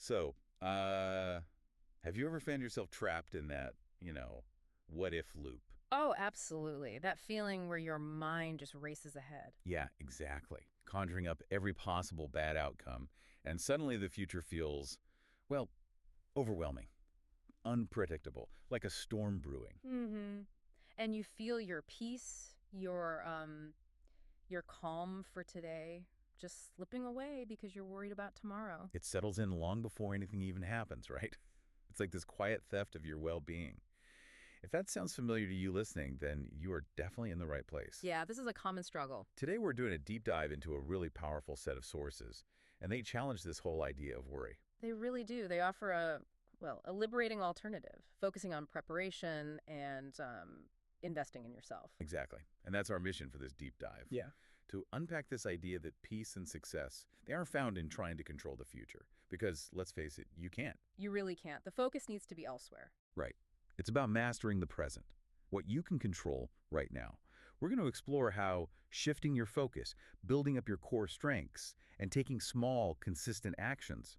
So, have you ever found yourself trapped in that, what if loop? Oh, absolutely. That feeling where your mind just races ahead. Yeah, exactly. Conjuring up every possible bad outcome, and suddenly the future feels, well, overwhelming, unpredictable, like a storm brewing. Mm-hmm. And you feel your peace, your calm for today just slipping away because you're worried about tomorrow. It settles in long before anything even happens, right? It's like this quiet theft of your well-being. If that sounds familiar to you listening, then you are definitely in the right place. Yeah, this is a common struggle. Today, we're doing a deep dive into a really powerful set of sources, and they challenge this whole idea of worry. They really do. They offer a liberating alternative, focusing on preparation and investing in yourself. Exactly. And that's our mission for this deep dive. Yeah. To unpack this idea that peace and success, they aren't found in trying to control the future. Because, let's face it, you can't. You really can't. The focus needs to be elsewhere. Right. It's about mastering the present, what you can control right now. We're going to explore how shifting your focus, building up your core strengths, and taking small, consistent actions,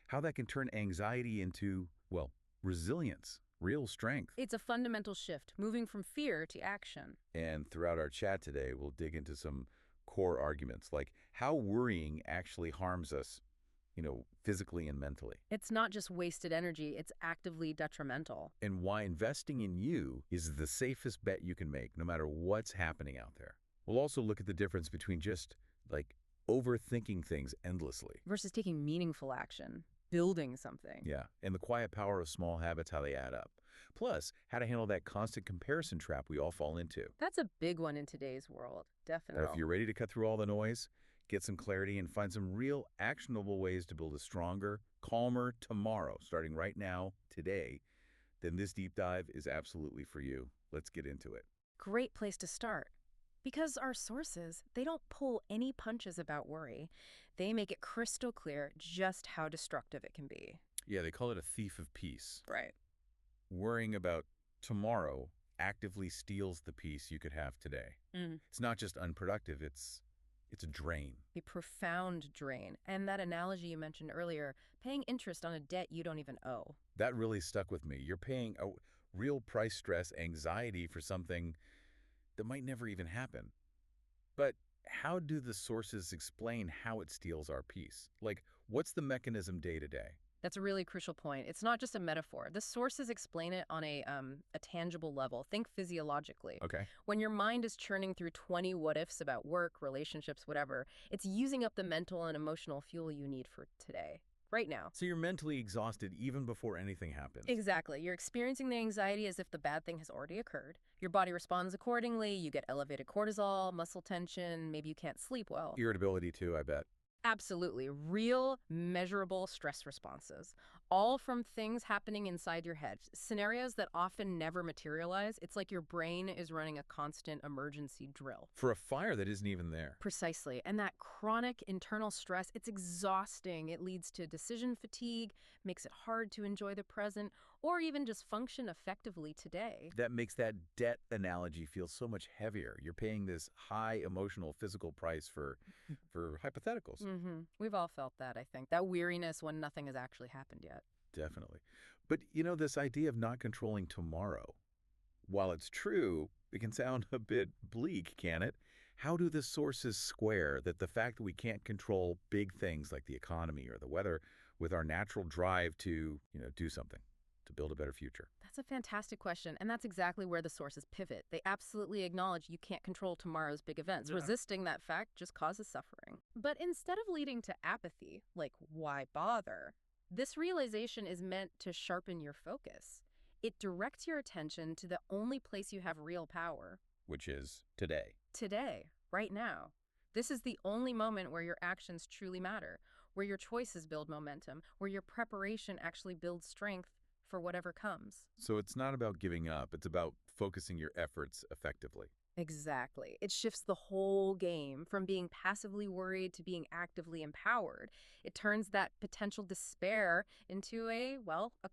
how that can turn anxiety into, well, resilience, real strength. It's a fundamental shift, moving from fear to action. And throughout our chat today, we'll dig into some core arguments, like how worrying actually harms us, physically and mentally, It's not just wasted energy, it's actively detrimental. and why investing in you is the safest bet you can make, no matter what's happening out there. We'll also look at the difference between just, like, overthinking things endlessly. Versus taking meaningful action, building something. Yeah, and the quiet power of small habits, how they add up. Plus, how to handle that constant comparison trap we all fall into. That's a big one in today's world, Now, definitely. if you're ready to cut through all the noise, get some clarity, and find some real actionable ways to build a stronger, calmer tomorrow, starting right now, today, then this deep dive is absolutely for you. Let's get into it. Great place to start. Because our sources, they don't pull any punches about worry. They make it crystal clear just how destructive it can be. Yeah, they call it a thief of peace. Right. Worrying about tomorrow actively steals the peace you could have today. It's not just unproductive, it's a drain. A profound drain. And that analogy you mentioned earlier, paying interest on a debt you don't even owe. That really stuck with me. You're paying a real price, stress, anxiety for something that might never even happen. But how do the sources explain how it steals our peace? Like, what's the mechanism day to day? That's a really crucial point. It's not just a metaphor. The sources explain it on a tangible level. Think physiologically. Okay. When your mind is churning through 20 what-ifs about work, relationships, whatever, it's using up the mental and emotional fuel you need for today, right now. So you're mentally exhausted even before anything happens. Exactly. You're experiencing the anxiety as if the bad thing has already occurred. Your body responds accordingly. You get elevated cortisol, muscle tension, maybe you can't sleep well. Irritability too, I bet. Absolutely. Real, measurable stress responses, all from things happening inside your head, scenarios that often never materialize. It's like your brain is running a constant emergency drill. For a fire that isn't even there. Precisely. And that chronic internal stress, it's exhausting. It leads to decision fatigue, makes it hard to enjoy the present, or even just function effectively today. That makes that debt analogy feel so much heavier. You're paying this high emotional, physical price for hypotheticals. We've all felt that, I think. That weariness when nothing has actually happened yet. Definitely. But, this idea of not controlling tomorrow, while it's true, it can sound a bit bleak, can it? How do the sources square that the fact that we can't control big things like the economy or the weather with our natural drive to, do something, to build a better future? That's a fantastic question, and that's exactly where the sources pivot. They absolutely acknowledge you can't control tomorrow's big events. Yeah. Resisting that fact just causes suffering. But instead of leading to apathy, like why bother, this realization is meant to sharpen your focus. It directs your attention to the only place you have real power. Which is today. Today, right now. This is the only moment where your actions truly matter, where your choices build momentum, where your preparation actually builds strength for whatever comes. So it's not about giving up. It's about focusing your efforts effectively. Exactly. It shifts the whole game from being passively worried to being actively empowered. It turns that potential despair into a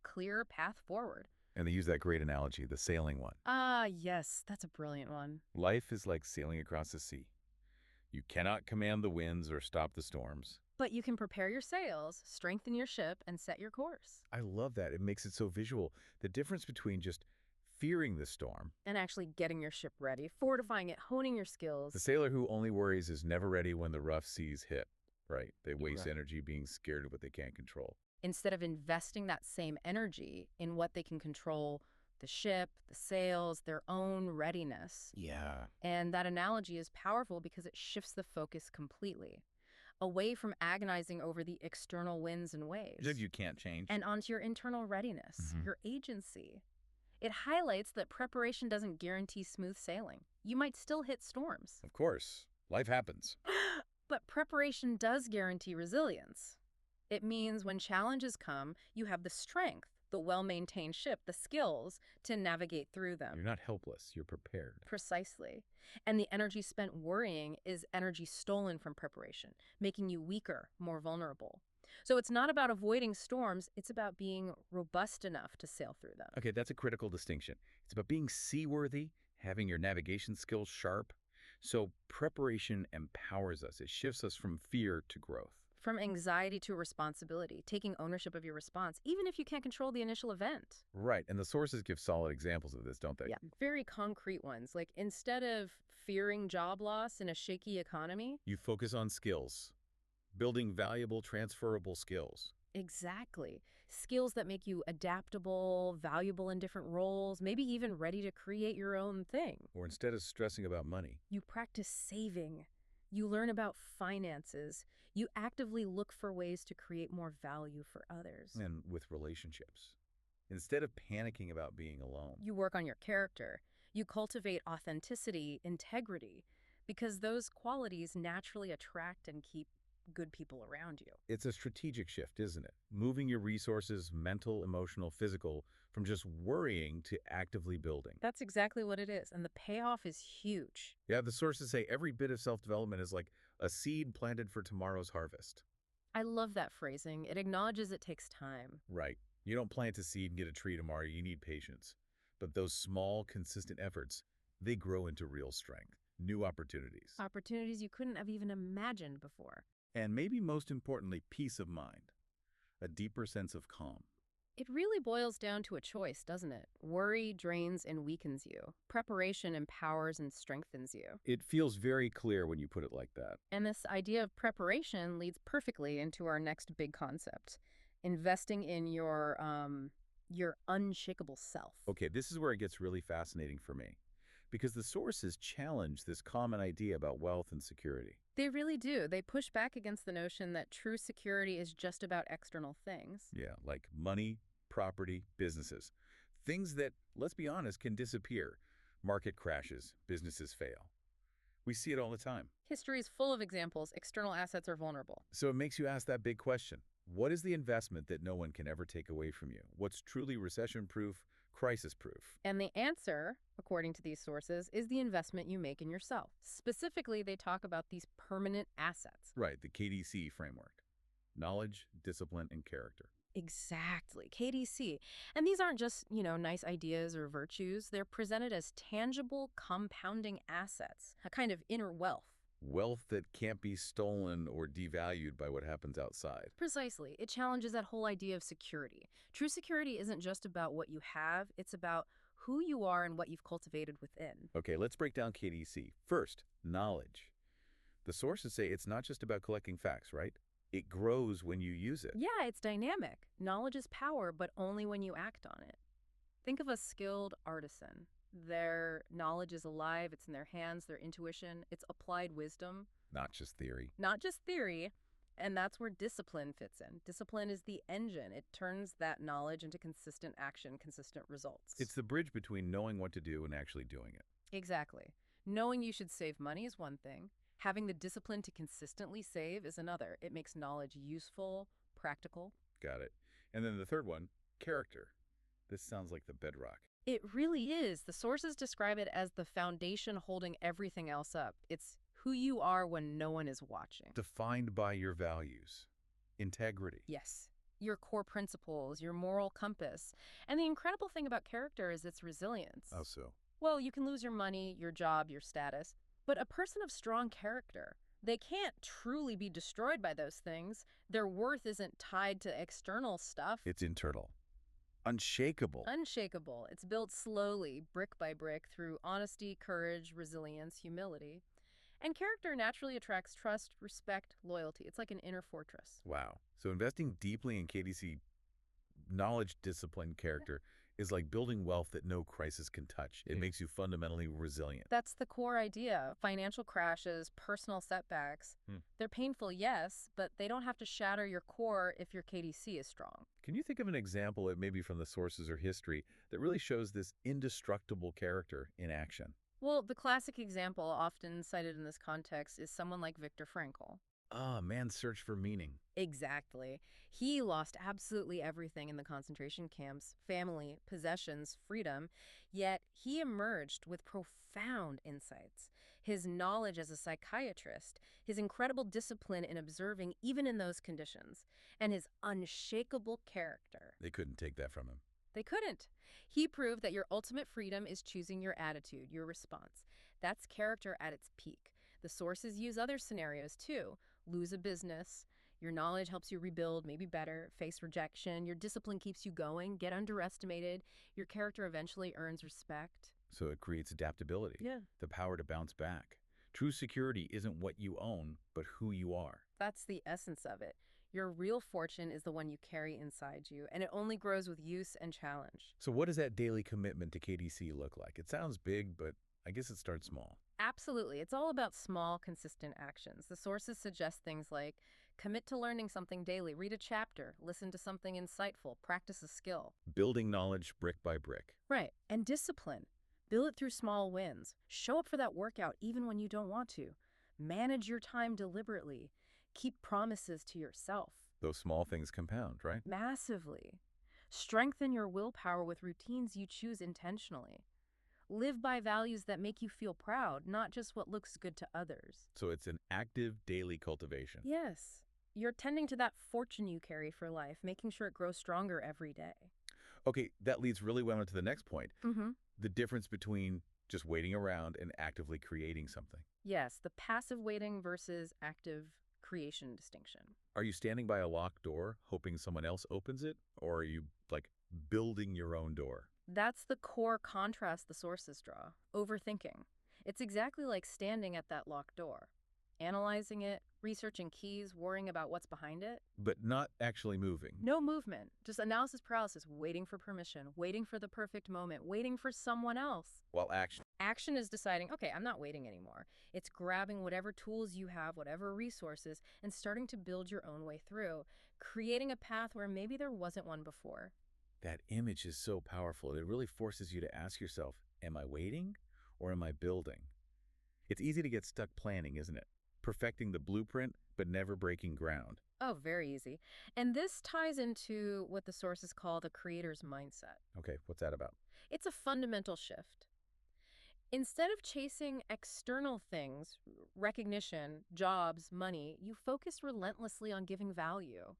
clear path forward. And they use that great analogy, the sailing one. Ah, yes, that's a brilliant one. Life is like sailing across the sea. You cannot command the winds or stop the storms, But you can prepare your sails, strengthen your ship, and set your course. I love that. It makes it so visual. The difference between just fearing the storm, And actually getting your ship ready, fortifying it, honing your the skills. sailor who only worries is never ready when the rough seas hit, right? They waste Right. energy being scared of what they can't control. Instead of investing that same energy in what they can control, the ship, the sails, their own readiness. Yeah. And that analogy is powerful because it shifts the focus completely, away from agonizing over the external winds and waves, You can't change. and onto your internal readiness, Mhm. your agency. It highlights that preparation doesn't guarantee smooth sailing. You might still hit storms. Of course, life happens. But preparation does guarantee resilience. It means when challenges come, you have the strength, the well-maintained ship, the skills to navigate through them. You're not helpless. You're prepared. Precisely. And the energy spent worrying is energy stolen from preparation, making you weaker, more vulnerable. So it's not about avoiding storms, it's about being robust enough to sail through them. Okay, that's a critical distinction. It's about being seaworthy, having your navigation skills sharp. So preparation empowers us. It shifts us from fear to growth. From anxiety to responsibility, taking ownership of your response, even if you can't control the initial event. Right, and the sources give solid examples of this, don't they? Yeah, very concrete ones. Like instead of fearing job loss in a shaky economy, You focus on skills, building valuable, transferable skills. exactly. Skills that make you adaptable, valuable in different roles, maybe even ready to create your own thing. Or instead of stressing about money, You practice saving. You learn about finances. You actively look for ways to create more value for others. and with relationships. Instead of panicking about being alone. You work on your character. You cultivate authenticity, integrity, because those qualities naturally attract and keep good people around you. It's a strategic shift, isn't it? Moving your resources, mental, emotional, physical, from just worrying to actively building. That's exactly what it is, and the payoff is huge. Yeah, the sources say every bit of self-development is like a seed planted for tomorrow's harvest. I love that phrasing. It acknowledges it takes time. Right. You don't plant a seed and get a tree tomorrow. You need patience. But those small, consistent efforts, they grow into real strength, new opportunities. Opportunities you couldn't have even imagined before. And maybe most importantly, peace of mind, a deeper sense of calm. It really boils down to a choice, doesn't it? Worry drains and weakens you. Preparation empowers and strengthens you. It feels very clear when you put it like that. And this idea of preparation leads perfectly into our next big concept, investing in your unshakable self. Okay, this is where it gets really fascinating for me, because the sources challenge this common idea about wealth and security. They really do. They push back against the notion that true security is just about external things. Yeah, like money, property, businesses. Things that, let's be honest, can disappear. Market crashes, businesses fail. We see it all the time. History is full of examples. External assets are vulnerable. So it makes you ask that big question. What is the investment that no one can ever take away from you? What's truly recession-proof, crisis-proof? And the answer, according to these sources, is the investment you make in yourself. Specifically, they talk about these permanent assets. Right, the KDC framework. Knowledge, discipline, and character. Exactly, KDC. And these aren't just, nice ideas or virtues. They're presented as tangible, compounding assets, a kind of inner wealth. Wealth that can't be stolen or devalued by what happens outside. Precisely. It challenges that whole idea of security. True security isn't just about what you have, it's about who you are and what you've cultivated within. Okay, let's break down KDC. First, knowledge. The sources say it's not just about collecting facts, right? It grows when you use it. Yeah, it's dynamic. Knowledge is power, but only when you act on it. Think of a skilled artisan. Their knowledge is alive, it's in their hands, their intuition, it's applied wisdom. Not just theory. Not just theory. And that's where discipline fits in. Discipline is the engine. It turns that knowledge into consistent action, consistent results. It's the bridge between knowing what to do and actually doing it. Exactly. Knowing you should save money is one thing. Having the discipline to consistently save is another. It makes knowledge useful, practical. Got it. And then the third one, character. This sounds like the bedrock. It really is. The sources describe it as the foundation holding everything else up. It's who you are when no one is watching. Defined by your values, integrity. Yes. Your core principles, your moral compass. And the incredible thing about character is its resilience. How so? Well, you can lose your money, your job, your status. But a person of strong character, They can't truly be destroyed by those things. Their worth isn't tied to external stuff. It's internal. Unshakable. Unshakable. It's built slowly, brick by brick, through honesty, courage, resilience, humility. And character naturally attracts trust, respect, loyalty. It's like an inner fortress. Wow. So investing deeply in KDC knowledge discipline character is like building wealth that no crisis can touch. It makes you fundamentally resilient. That's the core idea. Financial crashes, personal setbacks, they're painful, yes, but they don't have to shatter your core if your KDC is strong. Can you think of an example, maybe from the sources or history, that really shows this indestructible character in action? Well, the classic example often cited in this context is someone like Viktor Frankl. Ah, man's search for meaning. Exactly. He lost absolutely everything in the concentration camps: family, possessions, freedom. Yet he emerged with profound insights. His knowledge as a psychiatrist, his incredible discipline in observing even in those conditions, and his unshakable character. They couldn't take that from him. They couldn't. He proved that your ultimate freedom is choosing your attitude, your response. That's character at its peak. The sources use other scenarios too. Lose a business. Your knowledge helps you rebuild, maybe better, face rejection. Your discipline keeps you going, get underestimated. Your character eventually earns respect. So it creates adaptability, Yeah. the power to bounce back. True security isn't what you own, but who you are. That's the essence of it. Your real fortune is the one you carry inside you, and it only grows with use and challenge. So what does that daily commitment to KDC look like? It sounds big, but I guess it starts small. Absolutely. It's all about small, consistent actions. The sources suggest things like commit to learning something daily, read a chapter, listen to something insightful, practice a skill. Building knowledge brick by brick. Right. And discipline. Build it through small wins. Show up for that workout even when you don't want to. Manage your time deliberately. Keep promises to yourself. Those small things compound, right? Massively. Strengthen your willpower with routines you choose intentionally. Live by values that make you feel proud, not just what looks good to others. So it's an active daily cultivation. Yes. You're tending to that fortune you carry for life, making sure it grows stronger every day. Okay, that leads really well into the next point. Mm-hmm. The difference between just waiting around and actively creating something. Yes, the passive waiting versus active creation distinction. Are you standing by a locked door, hoping someone else opens it? Or are you, like, building your own door? That's the core contrast the sources draw. Overthinking. It's exactly like standing at that locked door, analyzing it, researching keys, worrying about what's behind it. But not actually moving. No movement, just analysis paralysis, waiting for permission, waiting for the perfect moment, waiting for someone else. While action. Action is deciding, okay, I'm not waiting anymore. It's grabbing whatever tools you have, whatever resources, and starting to build your own way through, creating a path where maybe there wasn't one before. That image is so powerful. It really forces you to ask yourself, am I waiting or am I building? It's easy to get stuck planning, isn't it? Perfecting the blueprint, but never breaking ground. Oh, very easy. And this ties into what the sources call the creator's mindset. Okay, what's that about? It's a fundamental shift. Instead of chasing external things, recognition, jobs, money, you focus relentlessly on giving value,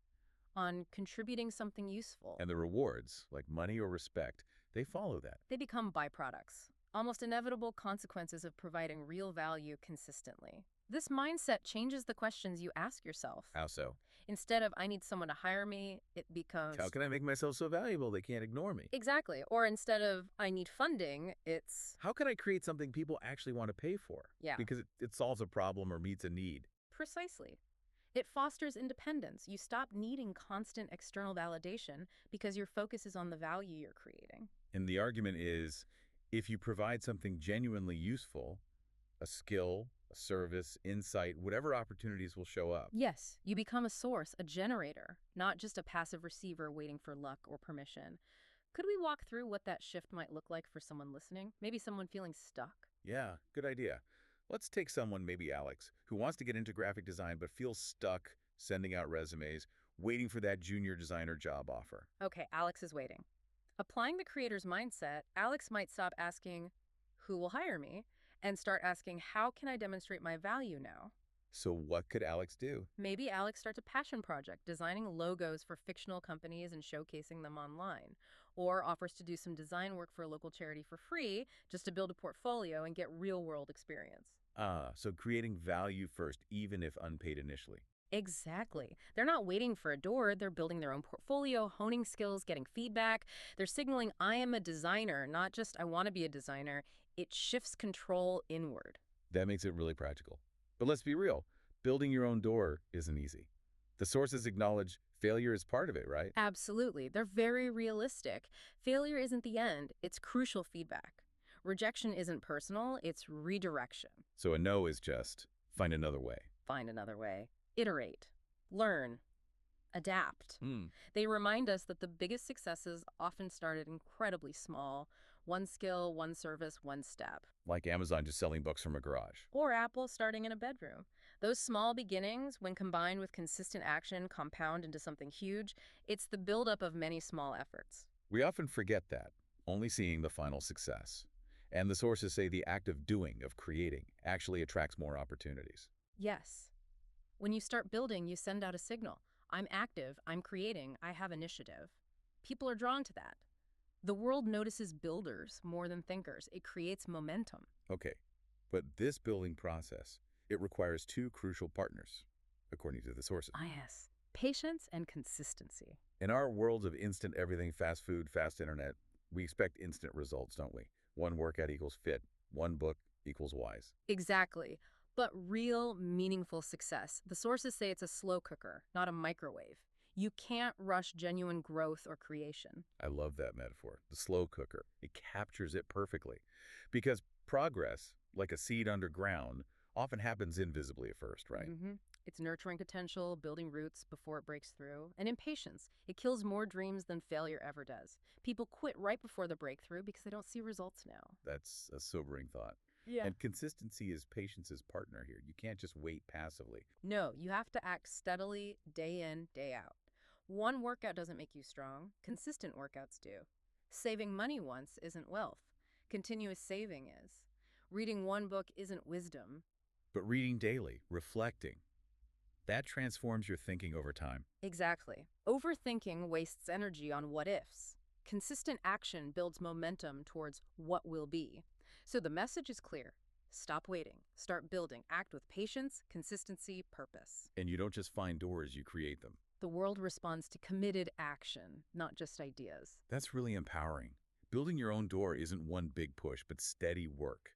on contributing something useful. And the rewards, like money or respect, they follow that. They become byproducts, almost inevitable consequences of providing real value consistently. This mindset changes the questions you ask yourself. How so? Instead of, I need someone to hire me, it becomes, How can I make myself so valuable they can't ignore me? exactly. Or instead of, I need funding, it's, How can I create something people actually want to pay for? yeah, Because it solves a problem or meets a need. precisely. It fosters independence. You stop needing constant external validation because your focus is on the value you're creating. And the argument is, if you provide something genuinely useful, a skill, a service, insight, whatever opportunities will show up. Yes, you become a source, a generator, not just a passive receiver waiting for luck or permission. Could we walk through what that shift might look like for someone listening? Maybe someone feeling stuck? Yeah, good idea. Let's take someone, maybe Alex, who wants to get into graphic design but feels stuck sending out resumes, waiting for that junior designer job offer. Okay, Alex is waiting. Applying the creator's mindset, Alex might stop asking, who will hire me? And start asking, how can I demonstrate my value now? So what could Alex do? Maybe Alex starts a passion project, designing logos for fictional companies and showcasing them online. Or offers to do some design work for a local charity for free, just to build a portfolio and get real-world experience. So creating value first, even if unpaid initially. Exactly. They're not waiting for a door. They're building their own portfolio, honing skills, getting feedback. They're signaling, I am a designer, not just I want to be a designer. It shifts control inward. That makes it really practical. But let's be real, building your own door isn't easy. The sources acknowledge failure is part of it, right? Absolutely. They're very realistic. Failure isn't the end, it's crucial feedback. Rejection isn't personal, it's redirection. So a no is just find another way. Find another way. Iterate. Learn. Adapt. Hmm. They remind us that the biggest successes often started incredibly small. One skill, one service, one step. Like Amazon just selling books from a garage. Or Apple starting in a bedroom. Those small beginnings, when combined with consistent action, compound into something huge. It's the buildup of many small efforts. We often forget that, only seeing the final success. And the sources say the act of doing, of creating, actually attracts more opportunities. Yes. When you start building, you send out a signal. I'm active, I'm creating, I have initiative. People are drawn to that. The world notices builders more than thinkers. It creates momentum. Okay, but this building process, it requires two crucial partners, according to the sources. Ah, yes. Patience and consistency. In our worlds of instant everything, fast food, fast internet, we expect instant results, don't we? One workout equals fit, one book equals wise. Exactly. But real, meaningful success. The sources say it's a slow cooker, not a microwave. You can't rush genuine growth or creation. I love that metaphor, the slow cooker. It captures it perfectly. Because progress, like a seed underground, often happens invisibly at first, right? It's nurturing potential, building roots before it breaks through. And impatience. It kills more dreams than failure ever does. People quit right before the breakthrough because they don't see results now. That's a sobering thought. Yeah. And consistency is patience's partner here. You can't just wait passively. No, you have to act steadily, day in, day out. One workout doesn't make you strong. Consistent workouts do. Saving money once isn't wealth. Continuous saving is. Reading one book isn't wisdom. But reading daily, reflecting, that transforms your thinking over time. Exactly. Overthinking wastes energy on what ifs. Consistent action builds momentum towards what will be. So the message is clear. Stop waiting. Start building. Act with patience, consistency, purpose. And you don't just find doors, you create them. The world responds to committed action, not just ideas. That's really empowering. Building your own door isn't one big push, but steady work.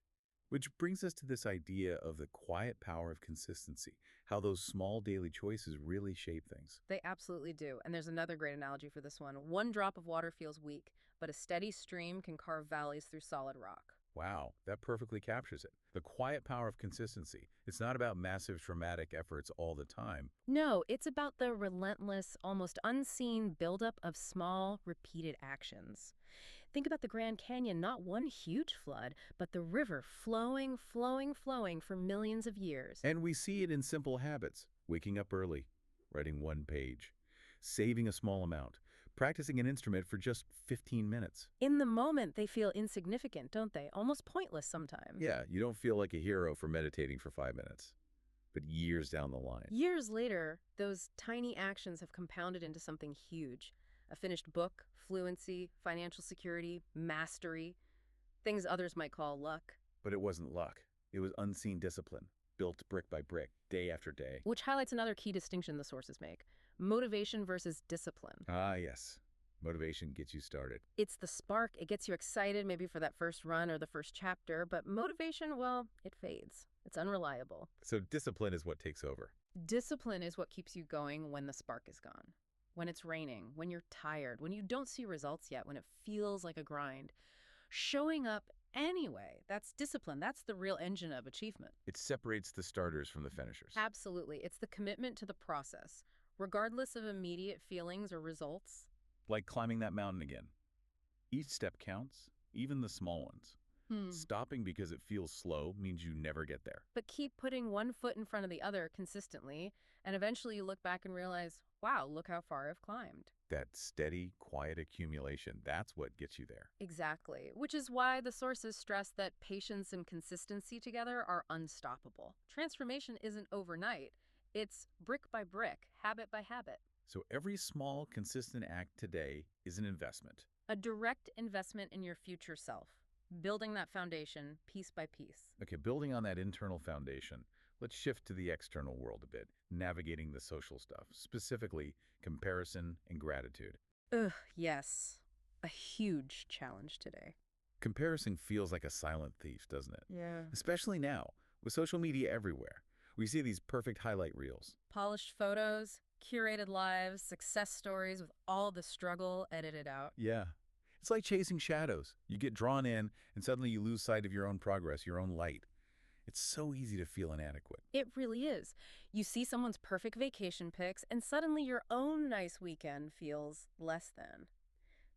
Which brings us to this idea of the quiet power of consistency, how those small daily choices really shape things. They absolutely do. And there's another great analogy for this one. One drop of water feels weak, but a steady stream can carve valleys through solid rock. Wow, that perfectly captures it. The quiet power of consistency. It's not about massive dramatic efforts all the time. No, it's about the relentless, almost unseen buildup of small, repeated actions. Think about the Grand Canyon, not one huge flood, but the river flowing, flowing, flowing for millions of years. And we see it in simple habits. Waking up early, writing one page, saving a small amount, practicing an instrument for just 15 minutes. In the moment, they feel insignificant, don't they? Almost pointless sometimes. Yeah, you don't feel like a hero for meditating for 5 minutes. But years down the line. Years later, those tiny actions have compounded into something huge. A finished book, fluency, financial security, mastery, things others might call luck. But it wasn't luck. It was unseen discipline, built brick by brick, day after day. Which highlights another key distinction the sources make. Motivation versus discipline. Ah, yes. Motivation gets you started. It's the spark. It gets you excited maybe for that first run or the first chapter, but motivation, well, it fades. It's unreliable. So discipline is what takes over. Discipline is what keeps you going when the spark is gone. When it's raining, when you're tired, when you don't see results yet, when it feels like a grind. Showing up anyway, that's discipline. That's the real engine of achievement. It separates the starters from the finishers. Absolutely. It's the commitment to the process, regardless of immediate feelings or results. Like climbing that mountain again. Each step counts, even the small ones. Stopping because it feels slow means you never get there. But keep putting one foot in front of the other consistently, and eventually you look back and realize, wow, look how far I've climbed. That steady, quiet accumulation, that's what gets you there. Exactly, which is why the sources stress that patience and consistency together are unstoppable. Transformation isn't overnight. It's brick by brick, habit by habit. So every small, consistent act today is an investment. A direct investment in your future self. building that foundation piece by piece. Okay, building on that internal foundation, let's shift to the external world a bit, navigating the social stuff, specifically comparison and gratitude. Ugh, yes. A huge challenge today. Comparison feels like a silent thief, doesn't it? Yeah. Especially now, with social media everywhere. We see these perfect highlight reels. Polished photos, curated lives, success stories with all the struggle edited out. Yeah. It's like chasing shadows. You get drawn in, and suddenly you lose sight of your own progress, your own light. It's so easy to feel inadequate. It really is. You see someone's perfect vacation pics, and suddenly your own nice weekend feels less than.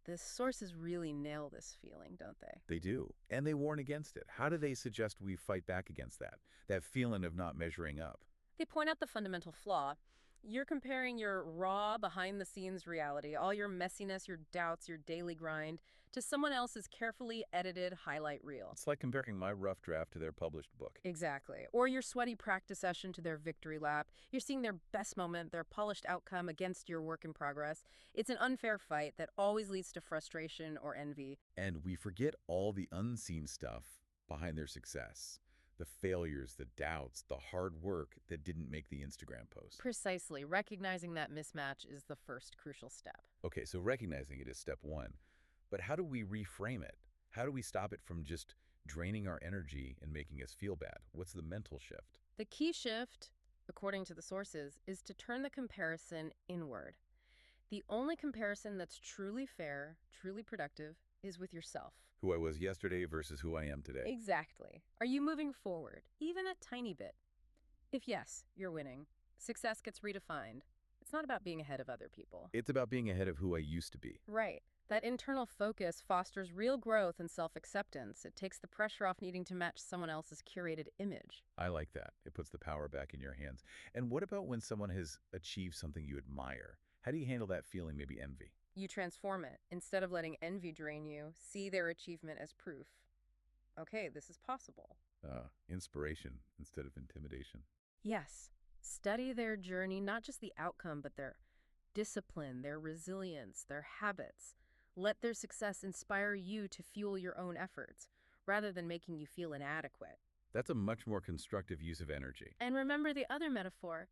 The sources really nail this feeling, don't they? They do, and they warn against it. How do they suggest we fight back against that feeling of not measuring up? They point out the fundamental flaw. You're comparing your raw, behind-the-scenes reality, all your messiness, your doubts, your daily grind, to someone else's carefully edited highlight reel. It's like comparing my rough draft to their published book. Exactly. Or your sweaty practice session to their victory lap. You're seeing their best moment, their polished outcome against your work in progress. It's an unfair fight that always leads to frustration or envy. And we forget all the unseen stuff behind their success. The failures, the doubts, the hard work that didn't make the Instagram post. Precisely. Recognizing that mismatch is the first crucial step. Okay, so recognizing it is step one. But how do we reframe it? How do we stop it from just draining our energy and making us feel bad? What's the mental shift? The key shift, according to the sources, is to turn the comparison inward. The only comparison that's truly fair, truly productive, is with yourself. Who I was yesterday versus who I am today. Exactly. Are you moving forward, even a tiny bit? If yes, you're winning. Success gets redefined. It's not about being ahead of other people. It's about being ahead of who I used to be. Right. That internal focus fosters real growth and self-acceptance. It takes the pressure off needing to match someone else's curated image. I like that. It puts the power back in your hands. And what about when someone has achieved something you admire? How do you handle that feeling, maybe envy? You transform it. Instead of letting envy drain you, see their achievement as proof. Okay, this is possible. Inspiration instead of intimidation. Yes. Study their journey, not just the outcome, but their discipline, their resilience, their habits. Let their success inspire you to fuel your own efforts, rather than making you feel inadequate. That's a much more constructive use of energy. And remember the other metaphor.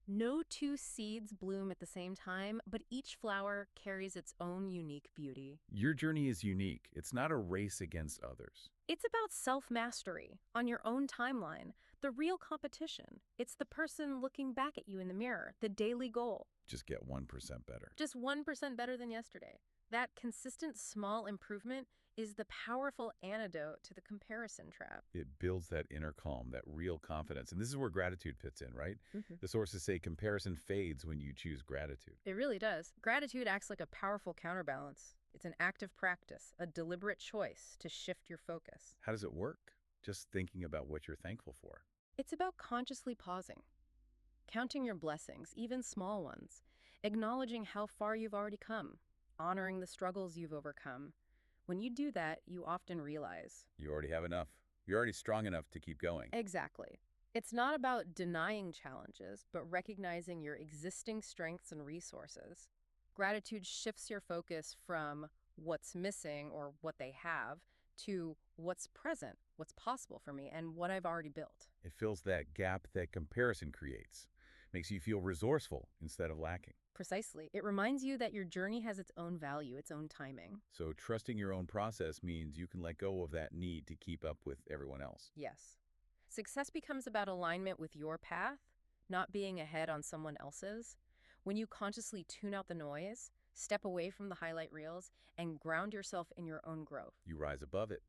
No two seeds bloom at the same time, but each flower carries its own unique beauty. Your journey is unique. It's not a race against others. It's about self-mastery on your own timeline, the real competition. It's the person looking back at you in the mirror, the daily goal. Just get 1% better. Just 1% better than yesterday. That consistent small improvement is the powerful antidote to the comparison trap. It builds that inner calm, that real confidence. And this is where gratitude fits in, right? Mm-hmm. The sources say comparison fades when you choose gratitude. It really does. Gratitude acts like a powerful counterbalance. It's an active practice, a deliberate choice to shift your focus. How does it work? Just thinking about what you're thankful for. It's about consciously pausing, counting your blessings, even small ones, acknowledging how far you've already come, honoring the struggles you've overcome. When you do that, you often realize You already have enough. You're already strong enough to keep going. Exactly. It's not about denying challenges, but recognizing your existing strengths and resources. Gratitude shifts your focus from what's missing or what they have to what's present, what's possible for me, and what I've already built. It fills that gap that comparison creates. Makes you feel resourceful instead of lacking. Precisely. It reminds you that your journey has its own value, its own timing. So trusting your own process means you can let go of that need to keep up with everyone else. Yes. Success becomes about alignment with your path, not being ahead on someone else's. When you consciously tune out the noise, step away from the highlight reels, and ground yourself in your own growth. You rise above it.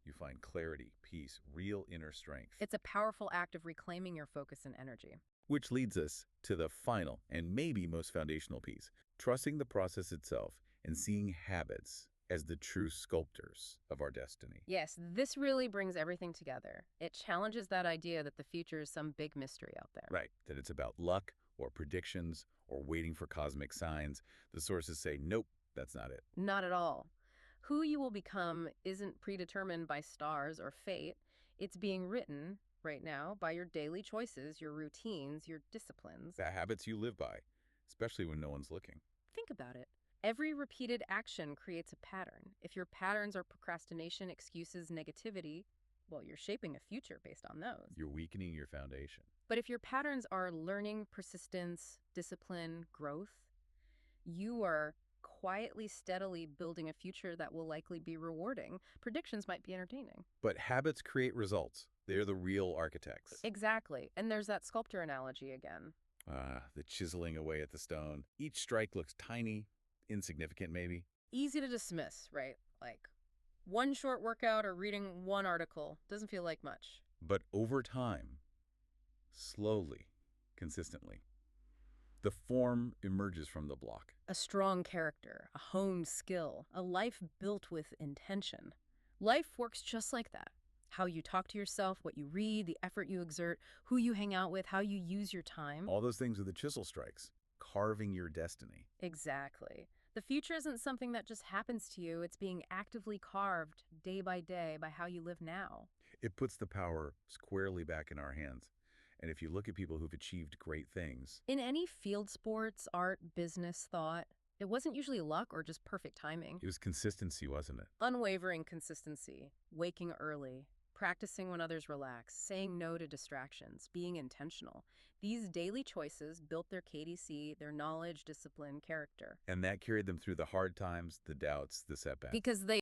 You find clarity, peace, real inner strength. It's a powerful act of reclaiming your focus and energy. Which leads us to the final and maybe most foundational piece, trusting the process itself and seeing habits as the true sculptors of our destiny. Yes, this really brings everything together. It challenges that idea that the future is some big mystery out there. Right, that it's about luck or predictions or waiting for cosmic signs. The sources say, nope, that's not it. Not at all. Who you will become isn't predetermined by stars or fate. It's being written right now by your daily choices, your routines, your disciplines. The habits you live by, especially when no one's looking. Think about it. Every repeated action creates a pattern. If your patterns are procrastination, excuses, negativity, well, you're shaping a future based on those. You're weakening your foundation. But if your patterns are learning, persistence, discipline, growth, you are quietly, steadily building a future that will likely be rewarding. Predictions might be entertaining. But habits create results. They're the real architects. Exactly. And there's that sculptor analogy again. The chiseling away at the stone. Each strike looks tiny, insignificant maybe. Easy to dismiss, right? Like one short workout or reading one article doesn't feel like much. But over time, slowly, consistently, the form emerges from the block. A strong character, a honed skill, a life built with intention. Life works just like that. How you talk to yourself, what you read, the effort you exert, who you hang out with, how you use your time. All those things are the chisel strikes, carving your destiny. Exactly. The future isn't something that just happens to you. It's being actively carved day by how you live now. It puts the power squarely back in our hands. And if you look at people who've achieved great things, In any field, sports, art, business, thought, it wasn't usually luck or just perfect timing. it was consistency, wasn't it? Unwavering consistency, waking early, practicing when others relax, saying no to distractions, being intentional. These daily choices built their KDC, their knowledge, discipline, character. And that carried them through the hard times, the doubts, the setbacks. Because they